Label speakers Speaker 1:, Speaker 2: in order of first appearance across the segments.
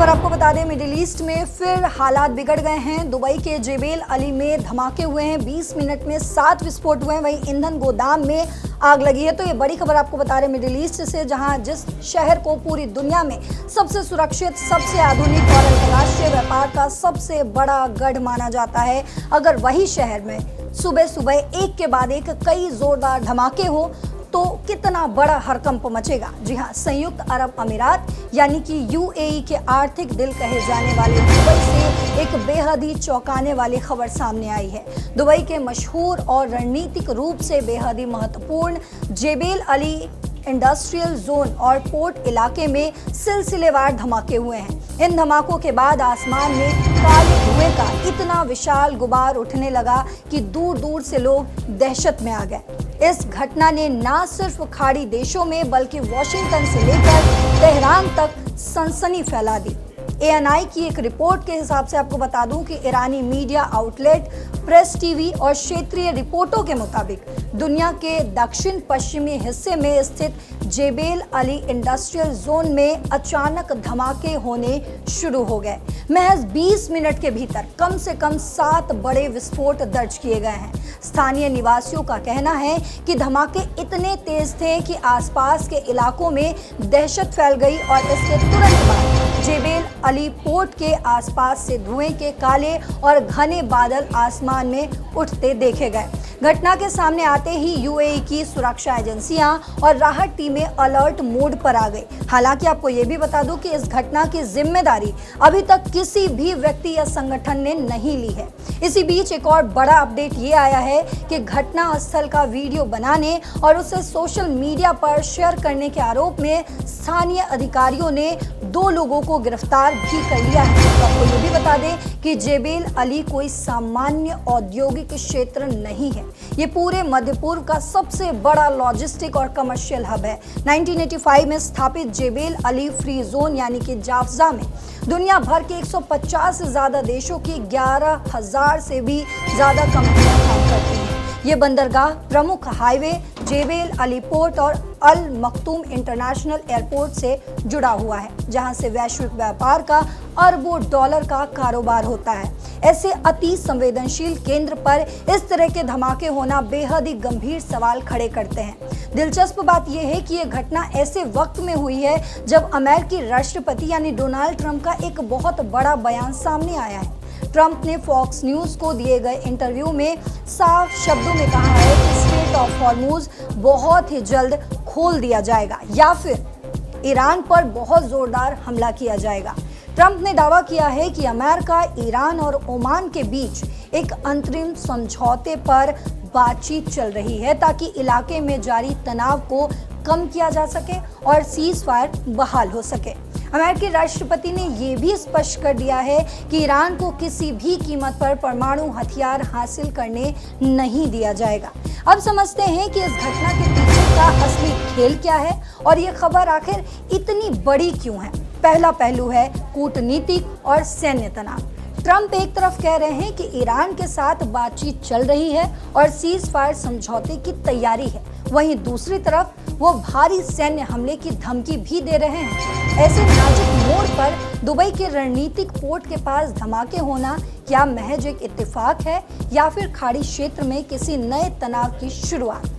Speaker 1: खबर आपको बता दें, मिडिल ईस्ट में फिर हालात बिगड़ गए हैं। दुबई के जेबेल अली में धमाके हुए हैं। 20 मिनट में 7 विस्फोट हुए हैं। वहीं ईंधन गोदाम में आग लगी है। तो ये बड़ी खबर आपको बता रहे मिडिल ईस्ट से, जहां जिस शहर को पूरी दुनिया में सबसे सुरक्षित, सबसे आधुनिक और अंतर्राष्ट्रीय व्यापार का सबसे बड़ा गढ़ माना जाता है, अगर वही शहर में सुबह सुबह एक के बाद एक कई जोरदार धमाके हो तो कितना बड़ा हड़कंप मचेगा। जी हां, संयुक्त अरब अमीरात यानी कि यूएई के आर्थिक दिल कहे जाने वाले दुबई से एक बेहद ही चौंकाने वाली खबर सामने आई है। दुबई के मशहूर और रणनीतिक रूप से बेहद ही महत्वपूर्ण जेबेल अली इंडस्ट्रियल जोन और पोर्ट इलाके में सिलसिलेवार धमाके हुए हैं। इन धमाकों के बाद आसमान में काले धुएं का इतना विशाल गुबार उठने लगा कि दूर दूर से लोग दहशत में आ गए। इस घटना ने न सिर्फ खाड़ी देशों में बल्कि वॉशिंगटन से लेकर तेहरान तक सनसनी फैला दी। एएनआई की एक रिपोर्ट के हिसाब से आपको बता दूं कि ईरानी मीडिया आउटलेट प्रेस टीवी और क्षेत्रीय रिपोर्टों के मुताबिक दुनिया के दक्षिण पश्चिमी हिस्से में स्थित जेबेल अली इंडस्ट्रियल जोन में अचानक धमाके होने शुरू हो गए। महज 20 मिनट के भीतर कम से कम 7 बड़े विस्फोट दर्ज किए गए हैं। स्थानीय निवासियों का कहना है कि धमाके इतने तेज थे कि आसपास के इलाकों में दहशत फैल गई और इसके तुरंत बाद जेबेल अली पोर्ट के आसपास से धुएं के काले और घने बादल आसमान में उठते देखे गए। घटना के सामने आते ही यूएई की सुरक्षा एजेंसियां और राहत टीमें अलर्ट मोड पर आ गई। हालांकि आपको ये भी बता दूं कि इस घटना की जिम्मेदारी अभी तक किसी भी व्यक्ति या संगठन ने नहीं ली है। इसी बीच एक और बड़ा अपडेट ये आया है कि घटना स्थल का वीडियो बनाने और उसे सोशल मीडिया पर शेयर करने के आरोप में स्थानीय अधिकारियों ने 2 लोगों को गिरफ्तार भी कर लिया है। तो आपको ये भी बता दें कि जेबेल अली कोई सामान्य औद्योगिक क्षेत्र नहीं है। ये पूरे मध्य पूर्व का सबसे बड़ा लॉजिस्टिक और कमर्शियल हब है। 1985 में स्थापित जेबेल अली फ्री जोन यानी कि जाफजा में दुनिया भर के 150 से ज्यादा देशों की 11,000 से भी ज्यादा कंपनियां काम करती हैं। ये बंदरगाह प्रमुख हाईवे जेबेल अली पोर्ट और अल मखतूम इंटरनेशनल एयरपोर्ट से जुड़ा हुआ है, जहां से वैश्विक व्यापार का अरबों डॉलर का कारोबार होता है। ऐसे अति संवेदनशील केंद्र पर इस तरह के धमाके होना बेहद ही गंभीर सवाल खड़े करते हैं। दिलचस्प बात यह है कि यह घटना ऐसे वक्त में हुई है जब अमेरिकी राष्ट्रपति यानी डोनाल्ड ट्रंप का एक बहुत बड़ा बयान सामने आया है। ट्रंप ने फॉक्स न्यूज को दिए गए इंटरव्यू में साफ शब्दों में कहा है कि स्ट्रेट ऑफ हॉर्मुज बहुत ही जल्द खोल दिया जाएगा या फिर ईरान पर बहुत जोरदार हमला किया जाएगा। ट्रंप ने दावा किया है कि अमेरिका, ईरान और ओमान के बीच एक अंतरिम समझौते पर बातचीत चल रही है ताकि इलाके में जारी तनाव को कम किया जा सके और सीज फायर बहाल हो सके। अमेरिकी राष्ट्रपति ने यह भी स्पष्ट कर दिया है कि ईरान को किसी भी कीमत पर परमाणु हथियार हासिल करने नहीं दिया जाएगा। अब समझते हैं कि इस घटना के पीछे का असली खेल क्या है और ये खबर आखिर इतनी बड़ी क्यों है। पहला पहलू है कूटनीतिक और सैन्य तनाव। ट्रंप एक तरफ कह रहे हैं कि ईरान के साथ बातचीत चल रही है और सीज फायर समझौते की तैयारी है, वहीं दूसरी तरफ वो भारी सैन्य हमले की धमकी भी दे रहे हैं। ऐसे नाजुक मोड़ पर दुबई के रणनीतिक पोर्ट के पास धमाके होना क्या महज एक इत्तेफाक है या फिर खाड़ी क्षेत्र में किसी नए तनाव की शुरुआत।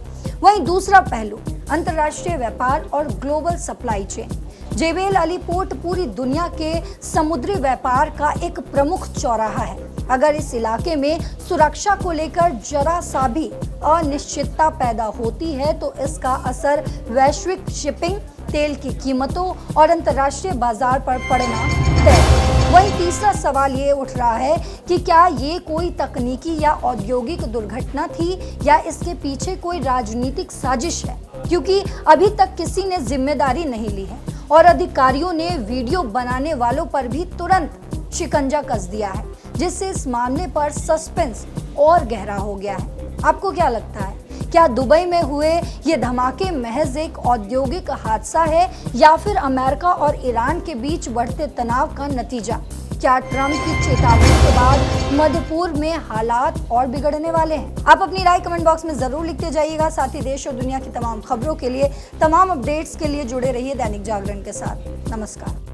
Speaker 1: वहीं दूसरा पहलू अंतर्राष्ट्रीय व्यापार और global supply chain. जेबेल Ali port पूरी दुनिया के समुद्री व्यापार का एक प्रमुख चौराहा है। अगर इस इलाके में सुरक्षा को लेकर जरा सा भी अनिश्चितता पैदा होती है तो इसका असर वैश्विक शिपिंग, तेल की कीमतों और अंतर्राष्ट्रीय बाजार पर पड़ना तय। वहीं तीसरा सवाल ये उठ रहा है कि क्या ये कोई तकनीकी या औद्योगिक दुर्घटना थी या इसके पीछे कोई राजनीतिक साजिश है, क्योंकि अभी तक किसी ने जिम्मेदारी नहीं ली है और अधिकारियों ने वीडियो बनाने वालों पर भी तुरंत शिकंजा कस दिया है, जिससे इस मामले पर सस्पेंस और गहरा हो गया है। आपको क्या लगता है, क्या दुबई में हुए ये धमाके महज एक औद्योगिक हादसा है या फिर अमेरिका और ईरान के बीच बढ़ते तनाव का नतीजा? क्या ट्रंप की चेतावनी के बाद मध्य पूर्व में हालात और बिगड़ने वाले हैं? आप अपनी राय कमेंट बॉक्स में जरूर लिखते जाइएगा। साथ ही देश और दुनिया की तमाम खबरों के लिए, तमाम अपडेट्स के लिए जुड़े रहिए दैनिक जागरण के साथ। नमस्कार।